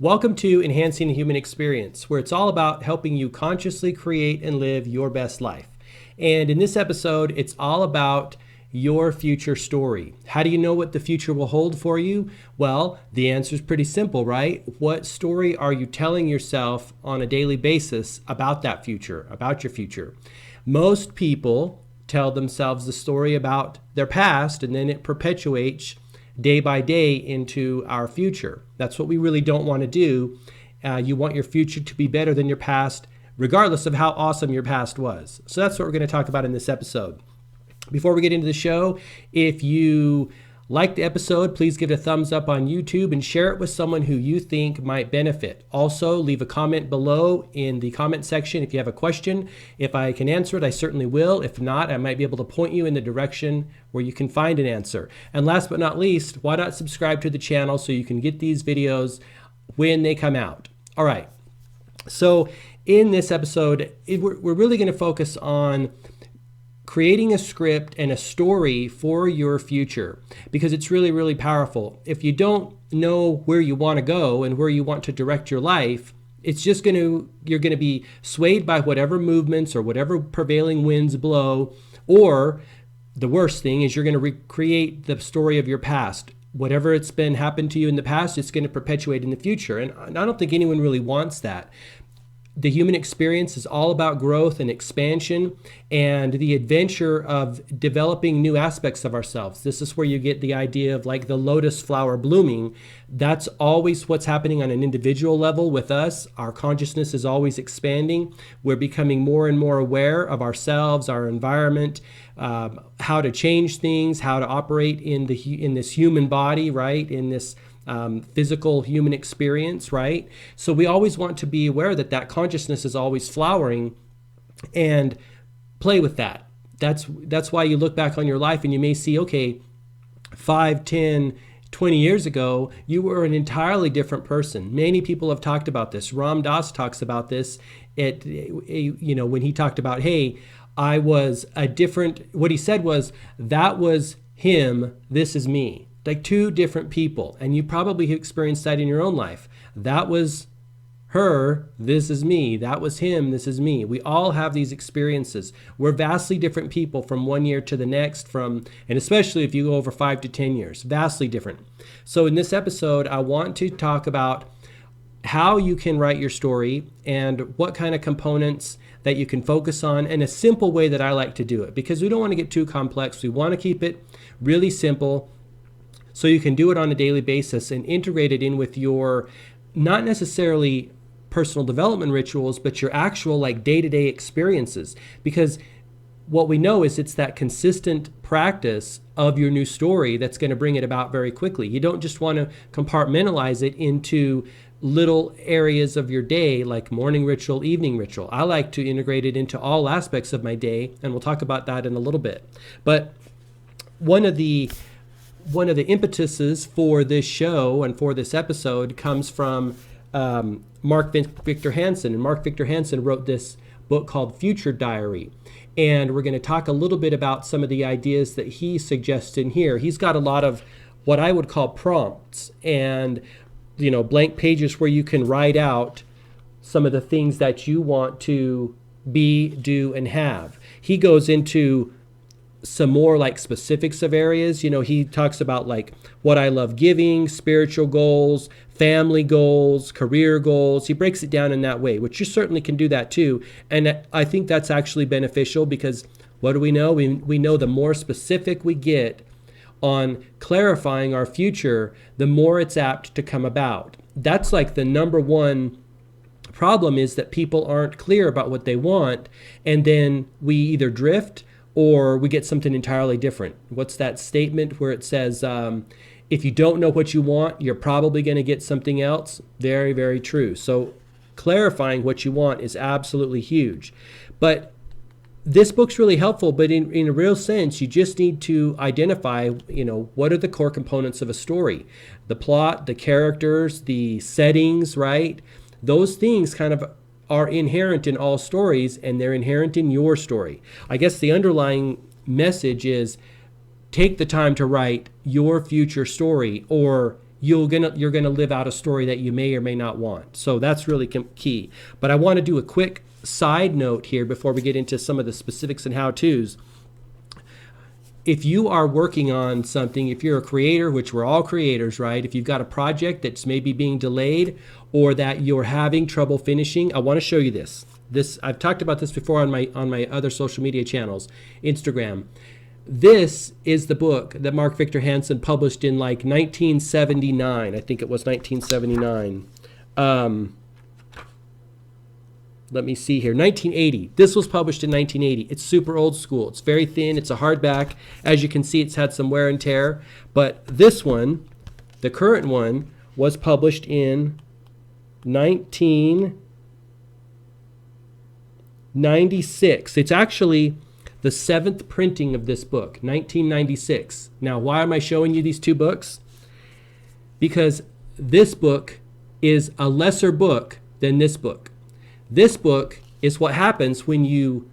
Welcome to Enhancing the Human Experience, where it's all about helping you consciously create and live your best life. And in this episode, it's all about your future story. How do you know what the future will hold for you? Well, the answer is pretty simple, right? What story are you telling yourself on a daily basis about that future, about your future? Most people tell themselves the story about their past, and then it perpetuates day by day into our future. That's what we really don't want to do. You want your future to be better than your past, regardless of how awesome your past was. So that's what we're going to talk about in this episode. Before we get into the show, if you like the episode, please give it a thumbs up on YouTube and share it with someone who you think might benefit. Also, leave a comment below in the comment section if you have a question. If I can answer it, I certainly will. If not, I might be able to point you in the direction where you can find an answer. And last but not least, why not subscribe to the channel so you can get these videos when they come out? All right. So in this episode, we're really going to focus on creating a script and a story for your future, because it's really, really powerful. If you don't know where you want to go and where you want to direct your life, you're going to be swayed by whatever movements or whatever prevailing winds blow, or the worst thing is you're going to recreate the story of your past. Whatever it's been happened to you in the past, it's going to perpetuate in the future. And I don't think anyone really wants that. The human experience is all about growth and expansion and the adventure of developing new aspects of ourselves. This is where you get the idea of like the lotus flower blooming. That's always what's happening on an individual level with us. Our consciousness is always expanding. We're becoming more and more aware of ourselves, our environment, how to change things, how to operate in this human body, right? In this physical human experience, right? So we always want to be aware that consciousness is always flowering and play with that. That's why you look back on your life and you may see, okay, 5, 10, 20 years ago, you were an entirely different person. Many people have talked about this. Ram Dass talks about this when he talked about, hey, I was what he said was, that was him, this is me. Like two different people. And you probably have experienced that in your own life. That was her, this is me. That was him, this is me. We all have these experiences. We're vastly different people from one year to the next, and especially if you go over 5 to 10 years, vastly different. So in this episode, I want to talk about how you can write your story and what kind of components that you can focus on, and a simple way that I like to do it, because we don't want to get too complex. We want to keep it really simple, so you can do it on a daily basis and integrate it in with your, not necessarily personal development rituals, but your actual like day-to-day experiences. Because what we know is it's that consistent practice of your new story that's going to bring it about very quickly. You don't just want to compartmentalize it into little areas of your day, like morning ritual, evening ritual. I like to integrate it into all aspects of my day, and we'll talk about that in a little bit. But one of the impetuses for this show and for this episode comes from Mark Victor Hansen. And Mark Victor Hansen wrote this book called Future Diary. And we're going to talk a little bit about some of the ideas that he suggests in here. He's got a lot of what I would call prompts and, blank pages where you can write out some of the things that you want to be, do, and have. He goes into some more like specifics of areas. He talks about like what I love giving, spiritual goals, family goals, career goals. He breaks it down in that way, which you certainly can do that too. And I think that's actually beneficial, because what do we know? We know the more specific we get on clarifying our future, the more it's apt to come about. That's like the number one problem, is that people aren't clear about what they want, and then we either drift or we get something entirely different. What's that statement where it says, if you don't know what you want, you're probably going to get something else? Very, very true. So clarifying what you want is absolutely huge. But this book's really helpful, but in a real sense, you just need to identify, what are the core components of a story? The plot, the characters, the settings, right? Those things kind of are inherent in all stories, and they're inherent in your story. I guess the underlying message is take the time to write your future story, or you're gonna live out a story that you may or may not want. So that's really key. But I want to do a quick side note here before we get into some of the specifics and how-tos. If you are working on something, if you're a creator, which we're all creators, right? If you've got a project that's maybe being delayed or that you're having trouble finishing, I want to show you this. I've talked about this before on my other social media channels, Instagram. This is the book that Mark Victor Hansen published in like 1979. I think it was 1979. Let me see here. 1980. This was published in 1980. It's super old school. It's very thin. It's a hardback. As you can see, it's had some wear and tear. But this one, the current one, was published in 1996. It's actually the 7th printing of this book, 1996. Now, why am I showing you these two books? Because this book is a lesser book than this book. This book is what happens when you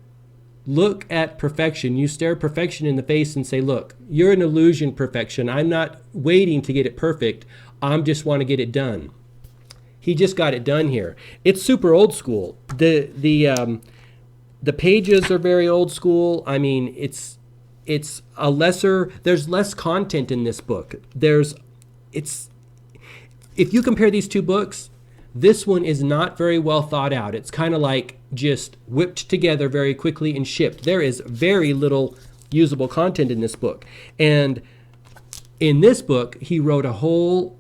look at perfection. You stare perfection in the face and say, look, you're an illusion, perfection. I'm not waiting to get it perfect. I just want to get it done. He just got it done here. It's super old school. The pages are very old school. I mean, it's a lesser, there's less content in this book. If you compare these two books, this one is not very well thought out. It's kind of like just whipped together very quickly and shipped. There is very little usable content in this book. And in this book, he wrote a whole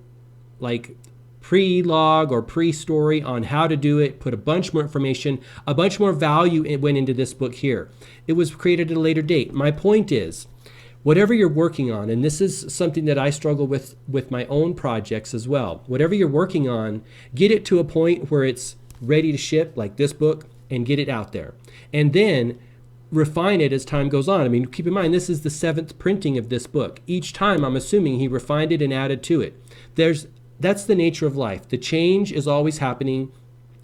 like pre-log or pre-story on how to do it, put a bunch more information, a bunch more value went into this book here. It was created at a later date. My point is, whatever you're working on, and this is something that I struggle with my own projects as well, whatever you're working on, get it to a point where it's ready to ship, like this book, and get it out there. And then refine it as time goes on. I mean, keep in mind, this is the 7th printing of this book. Each time, I'm assuming he refined it and added to it. That's the nature of life. The change is always happening.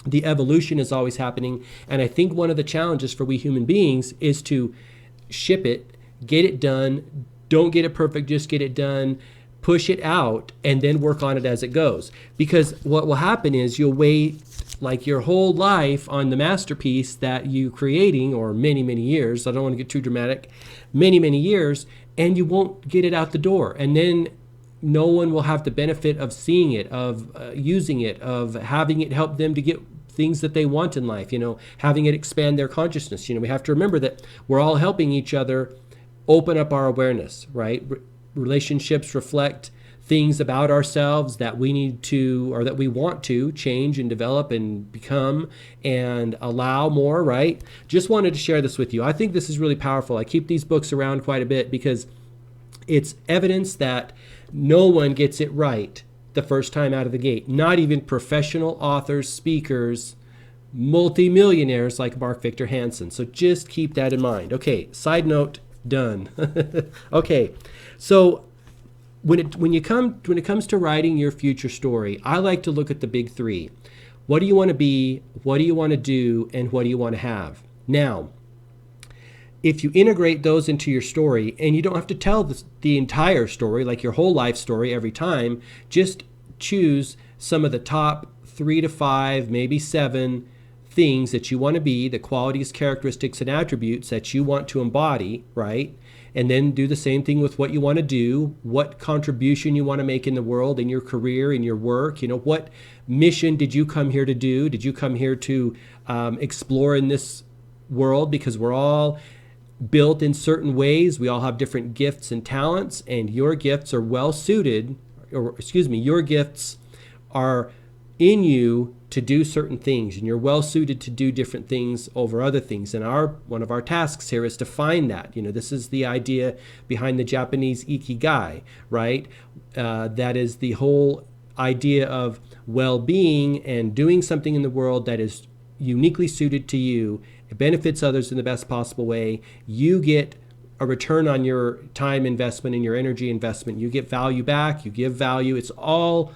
The evolution is always happening. And I think one of the challenges for we human beings is to ship it, get it done. Don't get it perfect, just get it done. Push it out and then work on it as it goes. Because what will happen is you'll wait like your whole life on the masterpiece that you're creating, or many, many years. I don't want to get too dramatic. Many, many years, and you won't get it out the door. And then no one will have the benefit of seeing it, of using it, of having it help them to get things that they want in life, having it expand their consciousness. We have to remember that we're all helping each other open up our awareness, right? Relationships reflect things about ourselves that we need to, or that we want to change and develop and become and allow more, right? Just wanted to share this with you. I think this is really powerful. I keep these books around quite a bit because it's evidence that no one gets it right the first time out of the gate. Not even professional authors, speakers, multimillionaires like Mark Victor Hansen. So just keep that in mind. Okay, side note, done. Okay, so when it comes to writing your future story, I like to look at the big three. What do you want to be? What do you want to do? And what do you want to have? Now, if you integrate those into your story, and you don't have to tell the entire story, like your whole life story every time, just choose some of the top 3 to 5, maybe 7 things that you want to be, the qualities, characteristics, and attributes that you want to embody, right? And then do the same thing with what you want to do, what contribution you want to make in the world, in your career, in your work. What mission did you come here to do? Did you come here to explore in this world? Because we're all built in certain ways. We all have different gifts and talents, and your gifts are well suited, your gifts are in you to do certain things, and you're well suited to do different things over other things. And one of our tasks here is to find that. This is the idea behind the Japanese ikigai, right? That is the whole idea of well-being and doing something in the world that is uniquely suited to you. It benefits others in the best possible way. You get a return on your time investment and your energy investment. You get value back. You give value. It's all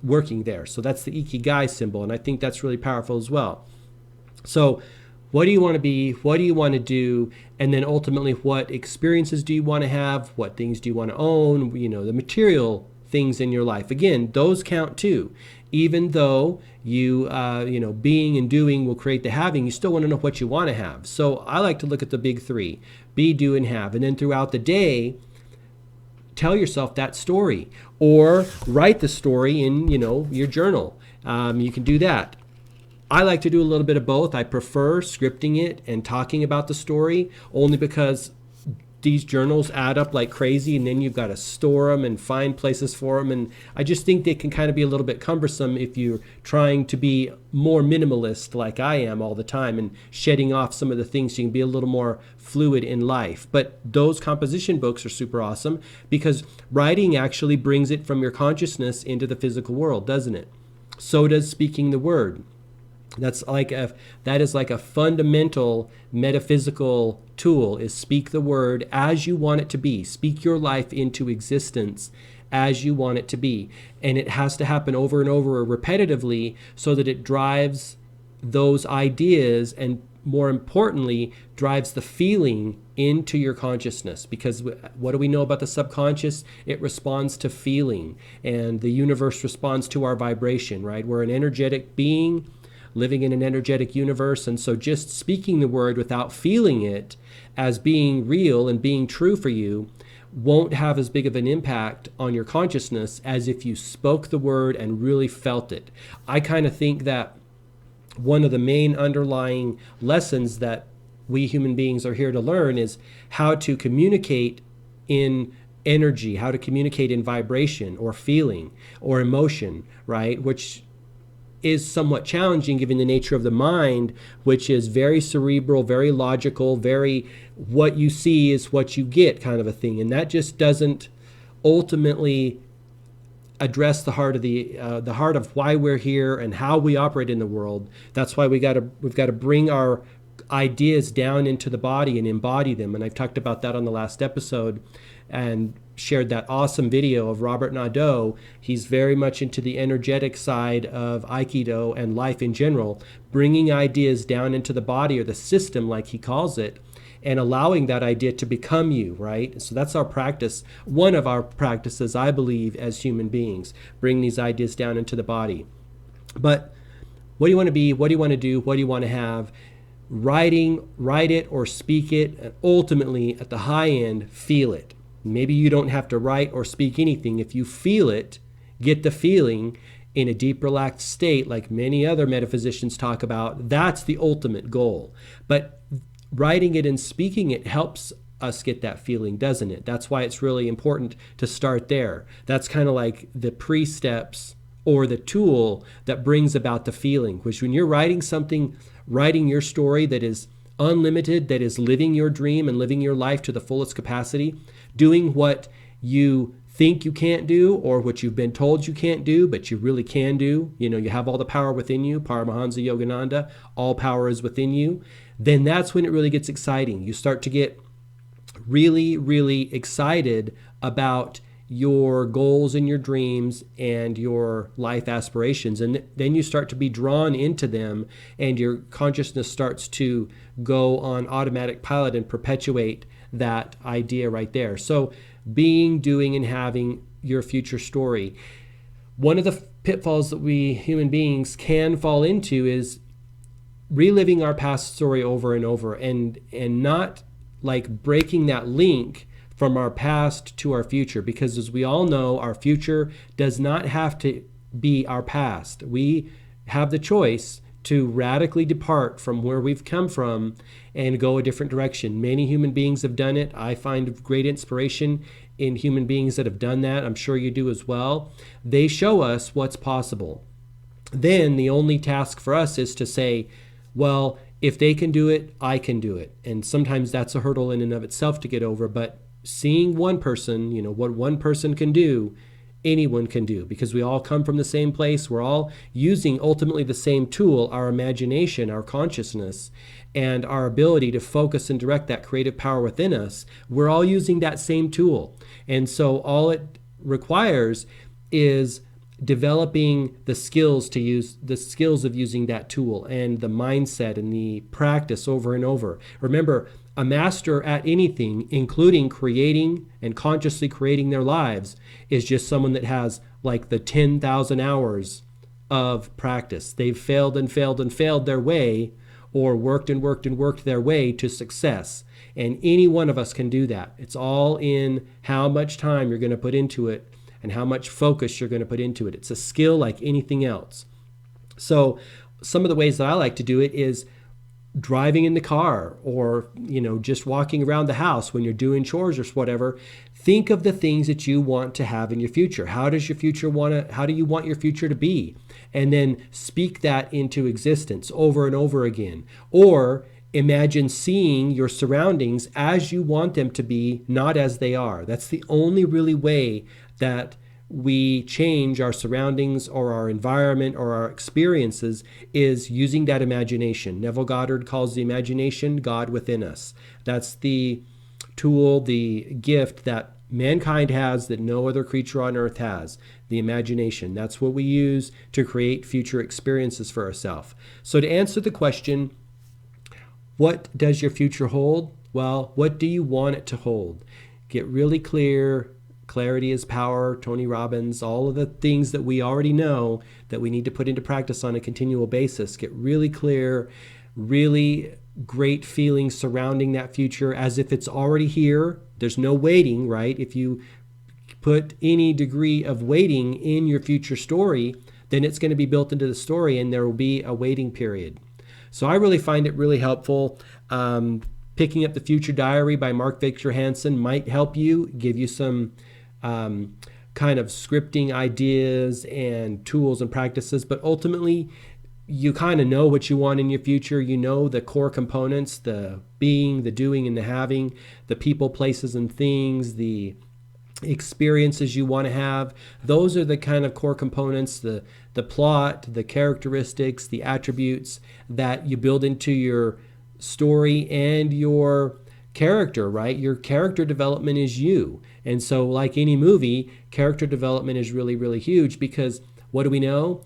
working there. So that's the ikigai symbol, and I think that's really powerful as well. So what do you want to be? What do you want to do? And then ultimately, what experiences do you want to have? What things do you want to own? The material things in your life. Again, those count too. Even though being and doing will create the having, you still want to know what you want to have. So I like to look at the big three: be, do, and have. And then throughout the day, tell yourself that story, or write the story in, your journal. You can do that. I like to do a little bit of both. I prefer scripting it and talking about the story, only because these journals add up like crazy, and then you've got to store them and find places for them. And I just think they can kind of be a little bit cumbersome if you're trying to be more minimalist like I am all the time and shedding off some of the things so you can be a little more fluid in life. But those composition books are super awesome because writing actually brings it from your consciousness into the physical world, doesn't it? So does speaking the word. That is like a fundamental metaphysical tool, is speak the word as you want it to be. Speak your life into existence as you want it to be. And it has to happen over and over repetitively so that it drives those ideas, and more importantly, drives the feeling into your consciousness. Because what do we know about the subconscious? It responds to feeling, and the universe responds to our vibration, right? We're an energetic being living in an energetic universe. And so just speaking the word without feeling it as being real and being true for you won't have as big of an impact on your consciousness as if you spoke the word and really felt it. I kind of think that one of the main underlying lessons that we human beings are here to learn is how to communicate in energy, how to communicate in vibration or feeling or emotion, right? Which is somewhat challenging given the nature of the mind, which is very cerebral, very logical, very what you see is what you get kind of a thing. And that just doesn't ultimately address the heart of why we're here and how we operate in the world. That's why we've got to bring our ideas down into the body and embody them. And I've talked about that on the last episode and shared that awesome video of Robert Nadeau. He's very much into the energetic side of Aikido and life in general, bringing ideas down into the body, or the system like he calls it, and allowing that idea to become you, right? So that's our practice, one of our practices, I believe, as human beings, bring these ideas down into the body. But what do you want to be? What do you want to do? What do you want to have? Write it or speak it, and ultimately at the high end, feel it. Maybe you don't have to write or speak anything. If you feel it, get the feeling in a deep, relaxed state, like many other metaphysicians talk about, that's the ultimate goal. But writing it and speaking it helps us get that feeling, doesn't it? That's why it's really important to start there. That's kind of like the pre-steps or the tool that brings about the feeling, which when you're writing something, writing your story that is unlimited, that is living your dream and living your life to the fullest capacity, doing what you think you can't do or what you've been told you can't do, but you really can do. You have all the power within you. Paramahansa Yogananda, all power is within you. Then that's when it really gets exciting. You start to get really, really excited about your goals and your dreams and your life aspirations. And then you start to be drawn into them, and your consciousness starts to go on automatic pilot and perpetuate that idea right there. So being, doing, and having your future story. One of the pitfalls that we human beings can fall into is reliving our past story over and over, and not like breaking that link from our past to our future, because as we all know, our future does not have to be our past. We have the choice to radically depart from where we've come from and go a different direction. Many human beings have done it. I find great inspiration in human beings that have done that. I'm sure you do as well. They show us what's possible. Then the only task for us is to say, well, if they can do it, I can do it. And sometimes that's a hurdle in and of itself to get over, but seeing one person, what one person can do, anyone can do, because we all come from the same place. We're all using ultimately the same tool, our imagination, our consciousness, and our ability to focus and direct that creative power within us. We're all using that same tool. And so all it requires is developing the skills of using that tool, and the mindset and the practice over and over. Remember, a master at anything, including creating and consciously creating their lives, is just someone that has like the 10,000 hours of practice. They've failed and failed and failed their way, or worked and worked and worked their way to success. And any one of us can do that. It's all in how much time you're going to put into it and how much focus you're going to put into it. It's a skill like anything else. So some of the ways that I like to do it is driving in the car, or just walking around the house when you're doing chores or whatever. Think of the things that you want to have in your future. How do you want your future to be? And then speak that into existence over and over again. Or imagine seeing your surroundings as you want them to be, not as they are. That's the only really way that we change our surroundings or our environment or our experiences, is using that imagination. Neville Goddard calls the imagination God within us. That's the tool, the gift that mankind has that no other creature on earth has, the imagination. That's what we use to create future experiences for ourselves. So to answer the question, what does your future hold? Well, what do you want it to hold? Get really clear. Clarity is power, Tony Robbins, all of the things that we already know that we need to put into practice on a continual basis. Get really clear, really great feelings surrounding that future as if it's already here. There's no waiting, right? If you put any degree of waiting in your future story, then it's going to be built into the story and there will be a waiting period. So I really find it really helpful. Picking up The Future Diary by Mark Victor Hansen might help you, give you some kind of scripting ideas and tools and practices, but ultimately you kind of know what you want in your future. You know the core components, the being, the doing, and the having, the people, places, and things, the experiences you want to have. Those are the kind of core components, the plot, the characteristics, the attributes that you build into your story and your character, right? Your character development is you. And so like any movie, character development is really, really huge, because what do we know?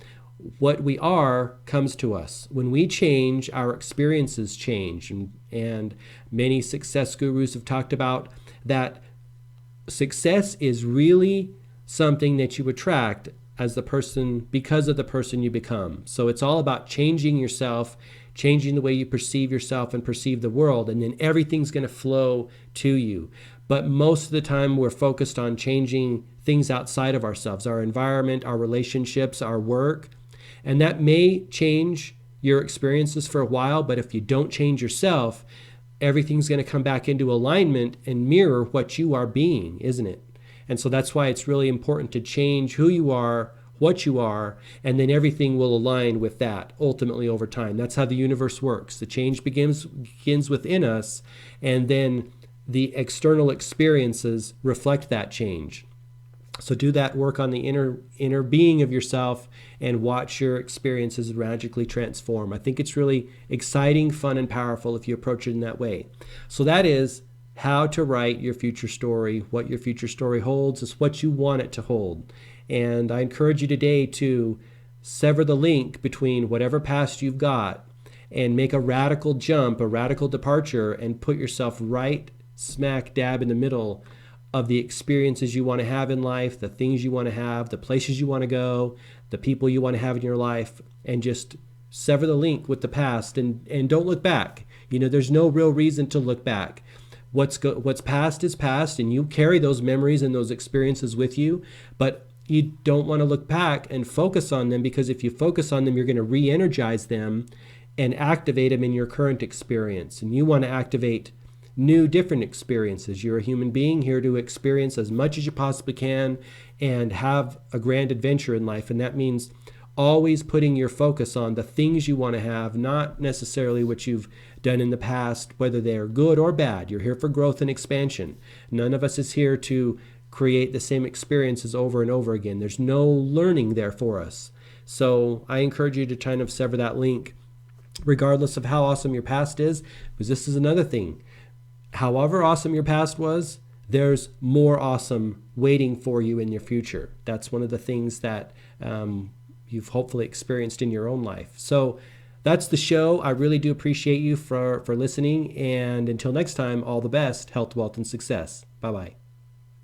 What we are comes to us. When we change, our experiences change. And many success gurus have talked about that success is really something that you attract as the person, because of the person you become. So it's all about changing yourself, changing the way you perceive yourself and perceive the world, and then everything's going to flow to you. But most of the time we're focused on changing things outside of ourselves, our environment, our relationships, our work, and that may change your experiences for a while, but if you don't change yourself, everything's going to come back into alignment and mirror what you are being, isn't it? And so that's why it's really important to change who you are, what you are, and then everything will align with that ultimately over time. That's how the universe works. The change begins within us, and then the external experiences reflect that change. So do that work on the inner being of yourself and watch your experiences magically transform. I think it's really exciting, fun, and powerful if you approach it in that way. So that is how to write your future story. What your future story holds is what you want it to hold. And I encourage you today to sever the link between whatever past you've got and make a radical jump, a radical departure, and put yourself right smack dab in the middle of the experiences you want to have in life, the things you want to have, the places you want to go, the people you want to have in your life, and just sever the link with the past and don't look back. You know, there's no real reason to look back. What's past is past, and you carry those memories and those experiences with you, but you don't want to look back and focus on them, because if you focus on them, you're going to re-energize them and activate them in your current experience. And you want to activate new, different experiences. You're a human being here to experience as much as you possibly can and have a grand adventure in life. And that means always putting your focus on the things you want to have, not necessarily what you've done in the past, whether they're good or bad. You're here for growth and expansion. None of us is here to create the same experiences over and over again. There's no learning there for us. So I encourage you to kind of sever that link, regardless of how awesome your past is, because this is another thing. However awesome your past was, there's more awesome waiting for you in your future. That's one of the things that you've hopefully experienced in your own life. So That's the show. I really do appreciate you for listening. And until next time, all the best, health, wealth, and success. Bye-bye.